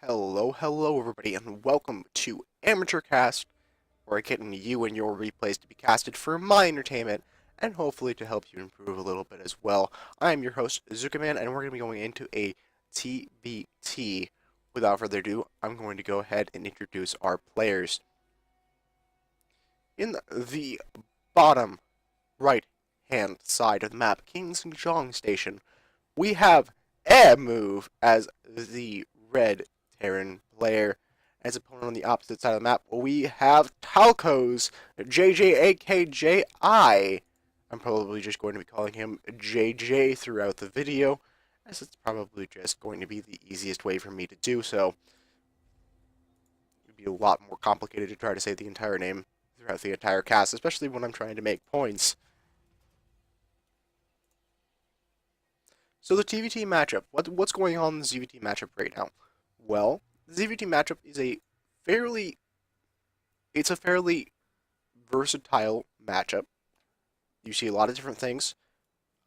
Hello everybody, and welcome to Amateur Cast, where I get into you and your replays to be casted for my entertainment, and hopefully to help you improve a little bit as well. I am your host, ZookaMan, and we're going to be going into a TBT. Without further ado, I'm going to go ahead and introduce our players. In the bottom right-hand side of the map, Kingsjong Station, we have EhMove as the red Terran player. As opponent on the opposite side of the map, we have Talco's JJAKJI. I'm probably just going to be calling him JJ throughout the video, as it's probably just going to be the easiest way for me to do so. It would be a lot more complicated to try to say the entire name throughout the entire cast, especially when I'm trying to make points. So the TVT matchup, what's going on in the ZVT matchup right now? Well, the ZVT matchup is a fairly versatile matchup. You see a lot of different things.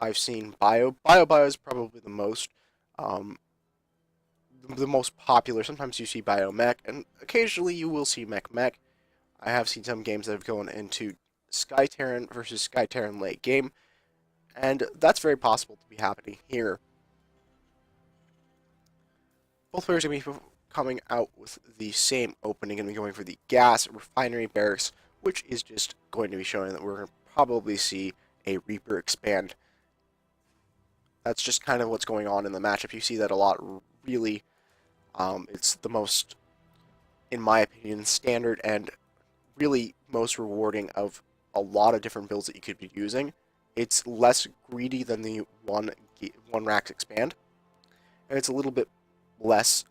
I've seen Bio is probably the most popular. Sometimes you see Bio Mech, and occasionally you will see Mech. I have seen some games that have gone into Sky Terran versus Sky Terran late game, and that's very possible to be happening here. Both players are going to be coming out with the same opening and be going for the gas refinery barracks, which is just going to be showing that we're going to probably see a Reaper expand. That's just kind of what's going on in the matchup. You see that a lot, really. It's the most, in my opinion, standard and really most rewarding of a lot of different builds that you could be using. It's less greedy than the one racks expand, and it's a little bit less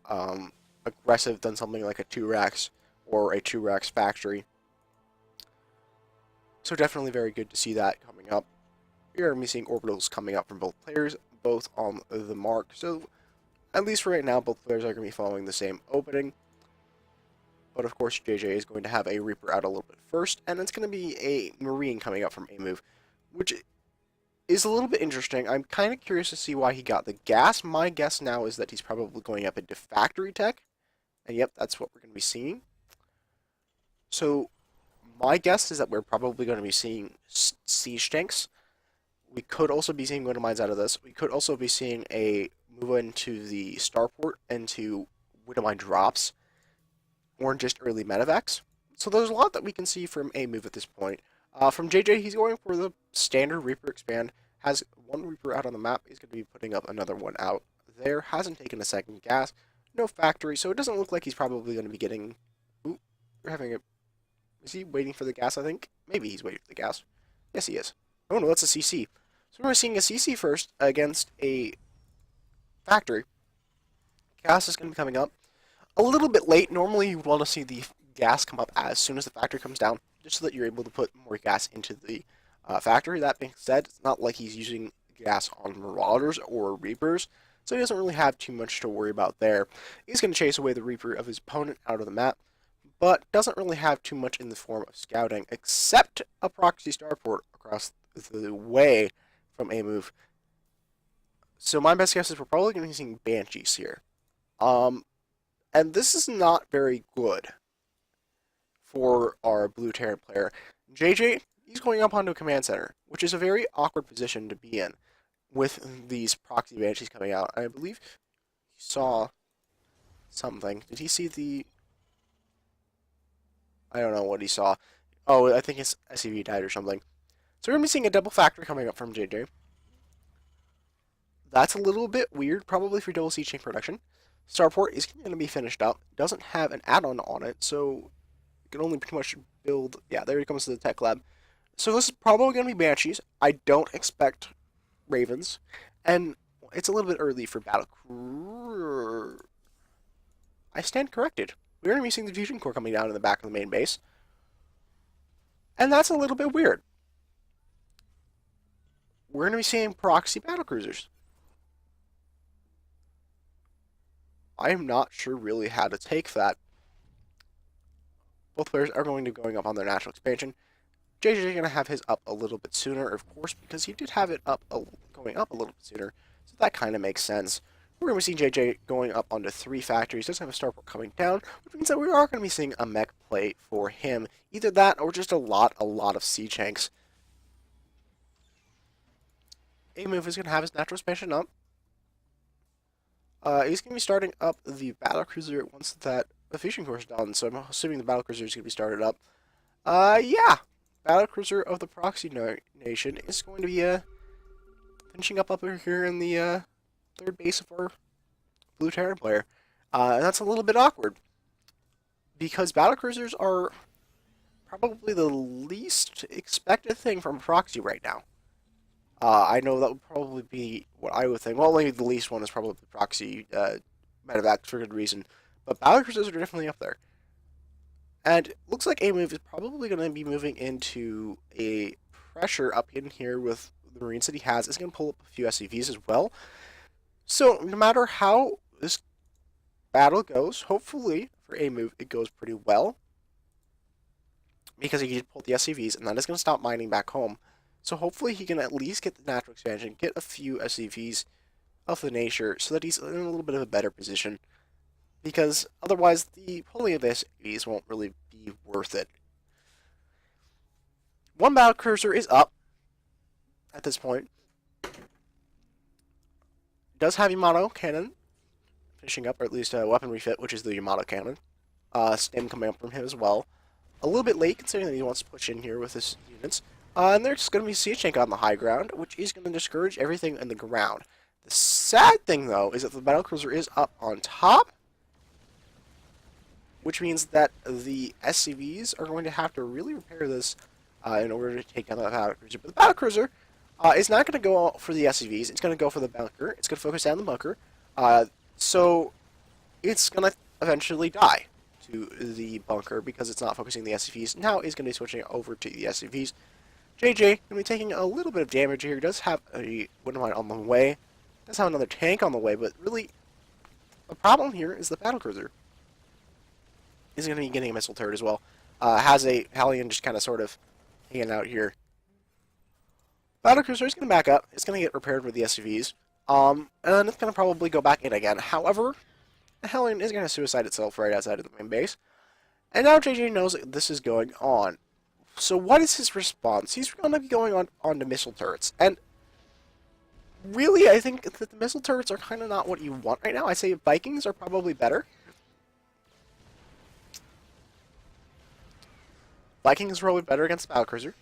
aggressive than something like a 2 racks or a 2 racks factory. So definitely very good to see that coming up. We are going to be seeing orbitals coming up from both players, both on the mark. So at least for right now, both players are going to be following the same opening. But of course, JJ is going to have a Reaper out a little bit first, and it's going to be a Marine coming up from EhMove, which is a little bit interesting. I'm kind of curious to see why he got the gas. My guess now is that he's probably going up into factory tech. And yep, that's what we're going to be seeing. So my guess is that we're probably going to be seeing siege tanks. We could also be seeing wind mines out of this. We could also be seeing a move into the starport into wind mine drops, or just early medevacs. So there's a lot that we can see from EhMove at this point. From JJ, he's going for the standard Reaper expand. Has one Reaper out on the map. He's going to be putting up another one out there. Hasn't taken a second gas. No factory, so it doesn't look like he's probably going to be getting... Ooh, we're having a... Is he waiting for the gas, I think? Maybe he's waiting for the gas. Yes, he is. Oh no, that's a CC. So we're seeing a CC first against a factory. Gas is going to be coming up a little bit late. Normally you want to see the gas come up as soon as the factory comes down, just so that you're able to put more gas into the factory. That being said, it's not like he's using gas on Marauders or Reapers, so he doesn't really have too much to worry about there. He's going to chase away the Reaper of his opponent out of the map, but doesn't really have too much in the form of scouting, except a proxy starport across the way from EhMove. So my best guess is we're probably going to be seeing Banshees here. And this is not very good for our blue Terran player. JJ, he's going up onto a command center, which is a very awkward position to be in with these proxy Banshees coming out. I believe he saw something. Did he see the... I don't know what he saw. Oh, I think his SCV died or something. So we're going to be seeing a double factory coming up from JJ. That's a little bit weird, probably for double siege tank production. Starport is going to be finished up. Doesn't have an add-on on it, so you can only pretty much build... Yeah, there he comes to the tech lab. So this is probably going to be Banshees. I don't expect Ravens. And it's a little bit early for battle. I stand corrected. We're going to be seeing the Fusion Core coming down in the back of the main base. And that's a little bit weird. We're going to be seeing proxy battlecruisers. I am not sure really how to take that. Both players are going to be going up on their natural expansion. JJ is going to have his up a little bit sooner, of course, because he did have it up going up a little bit sooner. So that kind of makes sense. We're going to be seeing JJ going up onto 3 factories. Doesn't have a starport coming down, which means that we are going to be seeing a mech play for him. Either that or just a lot of siege tanks. EhMove is going to have his natural expansion up. He's going to be starting up the battlecruiser once that the fishing course is done, so I'm assuming the battlecruiser is going to be started up. Yeah. Battlecruiser of the Proxy Nation is going to be, finishing up here in the, third base of our Blue Terran player. And that's a little bit awkward, because battlecruisers are probably the least expected thing from Proxy right now. I know that would probably be what I would think. Well, only the least one is probably Proxy, medevac for good reason. But battlecruisers are definitely up there. And looks like EhMove is probably going to be moving into a pressure up in here with the Marines that he has. It's going to pull up a few SCVs as well. So no matter how this battle goes, hopefully for EhMove it goes pretty well, because he can pull the SCVs, and that is going to stop mining back home. So hopefully he can at least get the natural expansion, get a few SCVs of the nature, so that he's in a little bit of a better position. Because otherwise, the pulling of the SCVs won't really be worth it. One battlecruiser is up at this point. It does have Yamato cannon finishing up, or at least a weapon refit, which is the Yamato cannon. Stim coming up from him as well. A little bit late, considering that he wants to push in here with his units. And there's going to be a siege tank on the high ground, which is going to discourage everything in the ground. The sad thing, though, is that the battlecruiser is up on top, which means that the SCVs are going to have to really repair this in order to take down that battlecruiser. But the battlecruiser is not going to go for the SCVs. It's going to go for the bunker. It's going to focus down the bunker. So it's going to eventually die to the bunker because it's not focusing the SCVs. Now it's going to be switching over to the SCVs. JJ going to be taking a little bit of damage here. He does have a wind mine on the way. Does have another tank on the way, but really the problem here is the battlecruiser. He's going to be getting a missile turret as well. Has a Hellion just kind of sort of hanging out here. Battlecruiser is going to back up. It's going to get repaired with the SCVs. And it's going to probably go back in again. However, the Hellion is going to suicide itself right outside of the main base. And now JJ knows that this is going on. So what is his response? He's going to be going on to missile turrets. And really, I think that the missile turrets are kind of not what you want right now. I say Vikings are probably better. Vikings are probably better against the battlecruiser.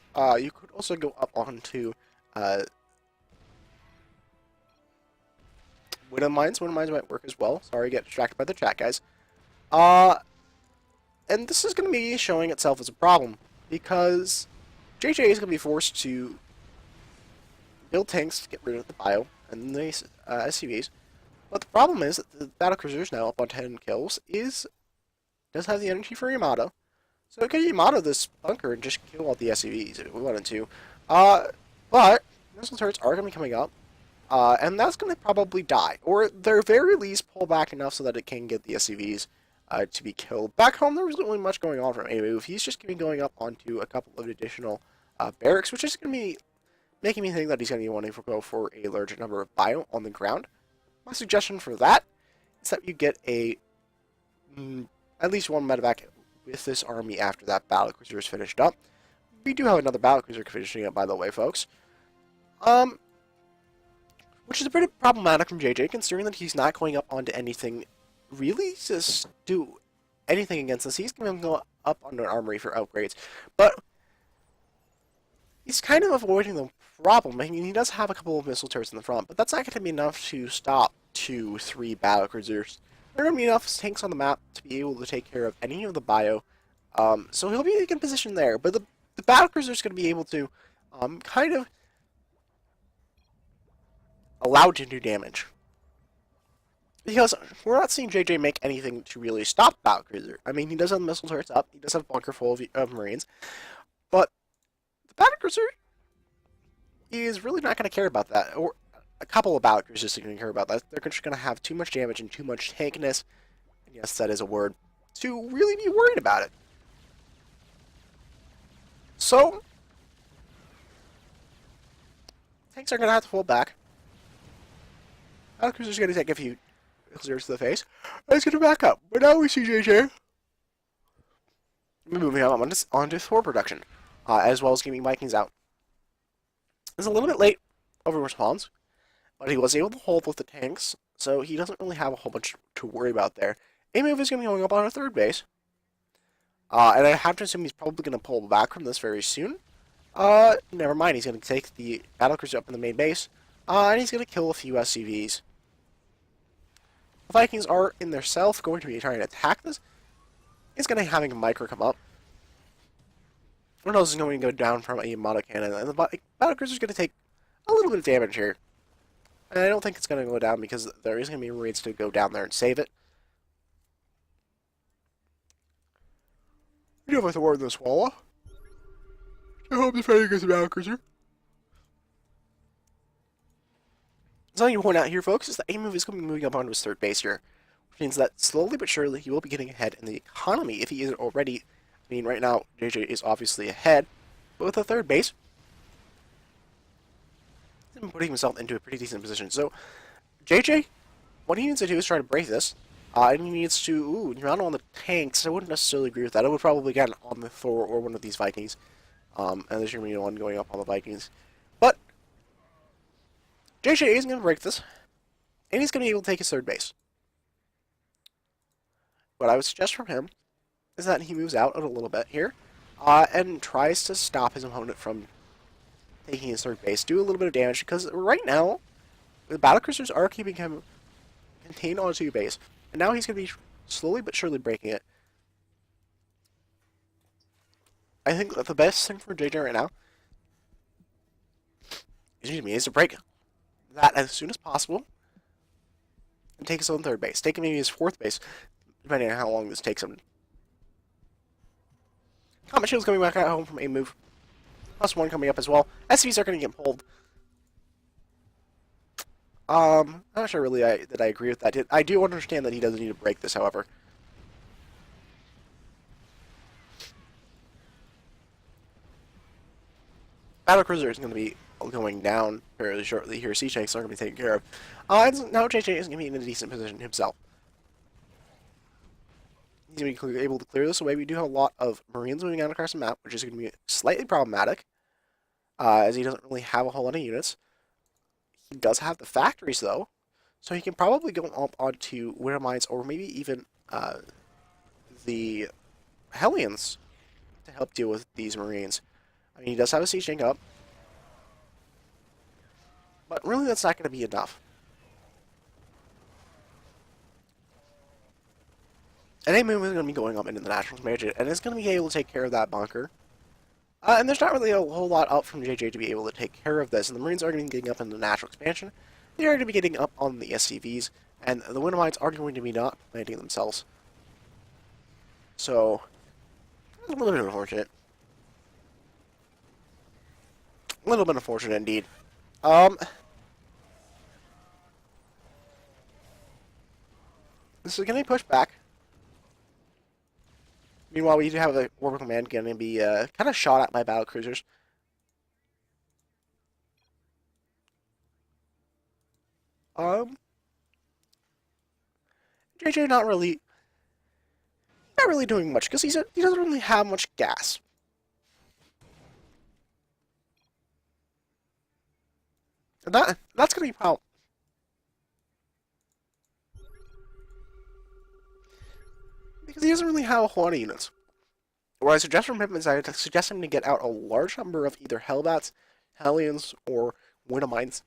You could also go up onto wind mines. Wind mines might work as well. Sorry, get distracted by the chat, guys. And this is going to be showing itself as a problem, because JJ is going to be forced to build tanks to get rid of the bio and the SCVs. But the problem is that the battlecruiser is now up on 10 kills. Does have the energy for Yamato. So it could Yamato this bunker and just kill all the SCVs if we wanted to. But missile turrets are going to be coming up. And that's going to probably die. Or at the very least pull back enough so that it can get the SCVs to be killed. Back home, there wasn't really much going on from EhMove. He's just going to be going up onto a couple of additional barracks, which is going to be making me think that he's going to be wanting to go for a larger number of bio on the ground. My suggestion for that is that you get a at least one medevac with this army after that battlecruiser is finished up. We do have another battlecruiser finishing up, by the way, folks. Which is a pretty problematic from JJ, considering that he's not going up onto anything really to do anything against us. He's going to go up onto an armory for upgrades, but he's kind of avoiding the problem. I mean, he does have a couple of missile turrets in the front, but that's not going to be enough to stop 2-3 battlecruisers. There are going to be enough tanks on the map to be able to take care of any of the bio, so he'll be in a good position there. But the battlecruiser is going to be able to kind of allowed to do damage. Because we're not seeing JJ make anything to really stop battlecruiser. I mean, he does have missile turrets up, he does have a bunker full of Marines, but the battlecruiser is really not going to care about that. Or a couple of battlecruisers are going to care about that. They're just going to have too much damage and too much tankness, and yes, that is a word, to really be worried about it. So, tanks are going to have to pull back. Battlecruiser's going to take a few clear to the face. And he's going to back up. But now we see JJ moving onto Thor production, as well as keeping Vikings out. It's a little bit late over response, but he was able to hold with the tanks, so he doesn't really have a whole bunch to worry about there. EhMove is going to be going up on a third base, and I have to assume he's probably going to pull back from this very soon. Never mind, he's going to take the battlecruiser up in the main base, and he's going to kill a few SCVs. The Vikings are, in their stealth, going to be trying to attack this. He's going to be having a micro come up. One of those is going to go down from a mono cannon, and the battlecruiser is going to take a little bit of damage here. And I don't think it's going to go down because there is going to be Marines to go down there and save it. We do have a Thor in the Swallow. I hope the fighting against the battlecruiser. Something to point out here, folks, is that EhMove is going to be moving up onto his third base here, which means that slowly but surely he will be getting ahead in the economy if he isn't already. I mean, right now, JJ is obviously ahead, but with a third base, he's been putting himself into a pretty decent position. So, JJ, what he needs to do is try to break this, and he needs to, not on the tanks. I wouldn't necessarily agree with that. I would probably get on the Thor or one of these Vikings, and there's going to be one going up on the Vikings. But JJ is going to break this, and he's going to be able to take his third base. What I would suggest from him is that he moves out a little bit here, and tries to stop his opponent from taking his third base, do a little bit of damage, because right now, the battlecruisers are keeping him contained onto base, and now he's going to be slowly but surely breaking it. I think that the best thing for JJ right now, is to break that as soon as possible, and take his own third base. Take maybe his fourth base, depending on how long this takes him. Comet Shield's coming back at home from EhMove. +1 coming up as well. SCVs are going to get pulled. I'm not sure really that I agree with that. I do understand that he doesn't need to break this, however. Battlecruiser is going to be going down fairly shortly here. Sea Shanks are going to be taken care of. And now JJ is going to be in a decent position himself. He's going to be able to clear this away. We do have a lot of Marines moving out across the map, which is going to be slightly problematic, as he doesn't really have a whole lot of units. He does have the factories, though, so he can probably go up onto Winter Mines, or maybe even the Hellions to help deal with these Marines. I mean, he does have a siege tank up, but really that's not going to be enough. And EhMove is going to be going up into the Nationals Magic, and it's going to be able to take care of that bunker. And there's not really a whole lot up from JJ to be able to take care of this, and the Marines are going to be getting up in the natural expansion. They are going to be getting up on the SCVs, and the Winter Mines are going to be not planting themselves. So, a little bit unfortunate. A little bit unfortunate indeed. This is going to be pushed back. Meanwhile, we do have the Orbital Man going to be kind of shot at by battlecruisers. JJ not really doing much because he doesn't really have much gas. And that's going to be a problem. Because he doesn't really have a whole lot of units. What I suggest from him is I suggest him to get out a large number of either Hellbats, Hellions, or Winter Mines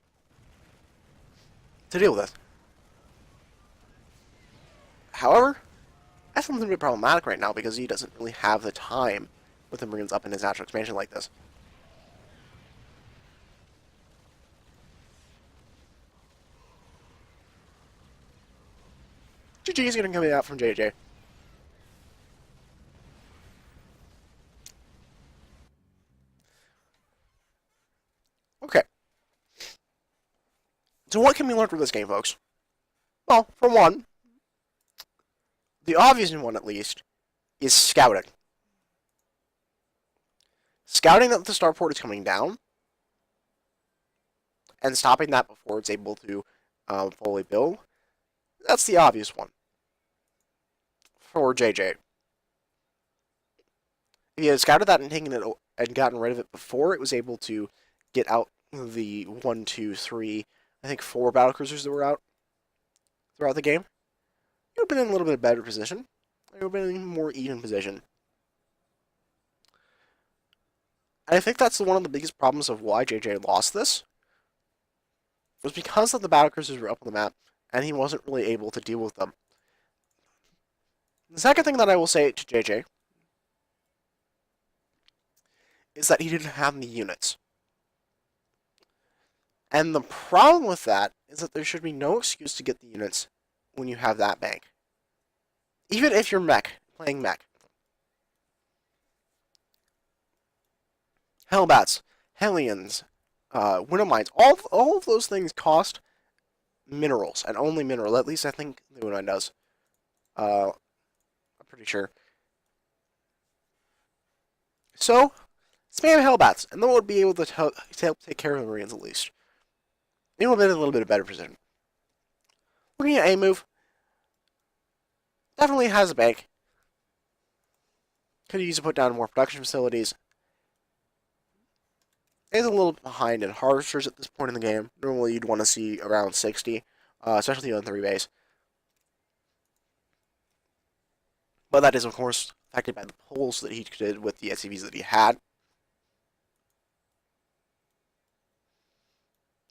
to deal with this. However, that's a little bit problematic right now because he doesn't really have the time with the Marines up in his natural expansion like this. GG is going to come out from JJ. Okay. So what can we learn from this game, folks? Well, for one, the obvious one at least, is scouting. Scouting that the starport is coming down, and stopping that before it's able to fully build. That's the obvious one for JJ. If he had scouted that and taken it and gotten rid of it before it was able to get out the 1, 2, 3, I think 4 battlecruisers that were out throughout the game, he would have been in a little bit better position. He would have been in a more even position. And I think that's one of the biggest problems of why JJ lost this, was because of the battlecruisers were up on the map, and he wasn't really able to deal with them. The second thing that I will say to JJ is that he didn't have the units. And the problem with that is that there should be no excuse to get the units when you have that bank. Even if you're playing mech. Hellbats, Hellions, Windomines, all of those things cost minerals, and only mineral. At least I think the Windomine does. I'm pretty sure. So, spam Hellbats, and then we'll be able to help take care of the Marines at least. It will be in a little bit of better position. Looking at EhMove, definitely has a bank. Could use to put down more production facilities. Is a little behind in harvesters at this point in the game. Normally you'd want to see around 60, especially on 3 base. But that is, of course, affected by the pulls that he did with the SCVs that he had.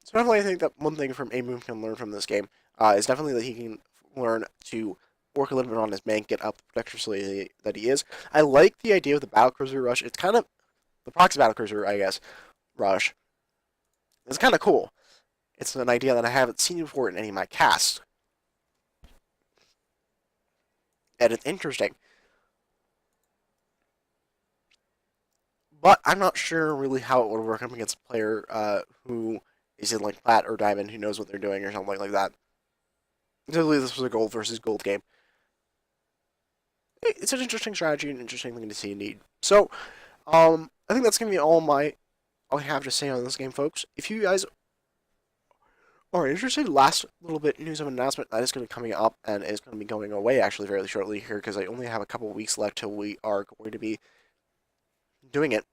So definitely I think that one thing from EhMove can learn from this game is definitely that he can learn to work a little bit on his bank, get up the production facility that he is. I like the idea of the battlecruiser rush. It's kind of the proxy battlecruiser, I guess, rush. It's kind of cool. It's an idea that I haven't seen before in any of my casts. And it's interesting. But I'm not sure really how it would work up against a player who is in like plat or diamond who knows what they're doing or something like that. Typically this was a gold versus gold game. It's an interesting strategy, an interesting thing to see indeed. So, I think that's going to be all I have to say on this game, folks. If you guys are interested, last little bit news of an announcement that is going to be coming up and is going to be going away actually fairly shortly here because I only have a couple of weeks left till we are going to be doing it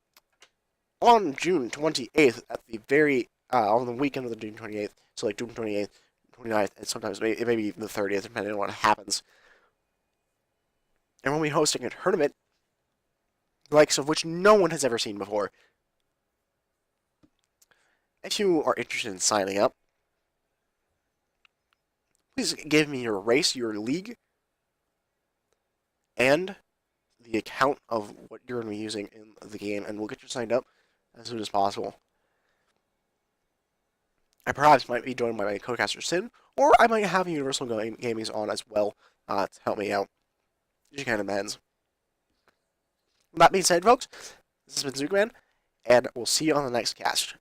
on June 28th at the very on the weekend of the June 28th, so like June 28th, 29th, and sometimes maybe even the 30th, depending on what happens. And we'll be hosting a tournament, the likes of which no one has ever seen before. If you are interested in signing up, please give me your race, your league, and the account of what you're going to be using in the game, and we'll get you signed up as soon as possible. I perhaps might be joined by my co-caster Sin, or I might have Universal Gaming's on as well to help me out. It just kind of depends. That being said, folks, this has been ZookaMan, and we'll see you on the next cast.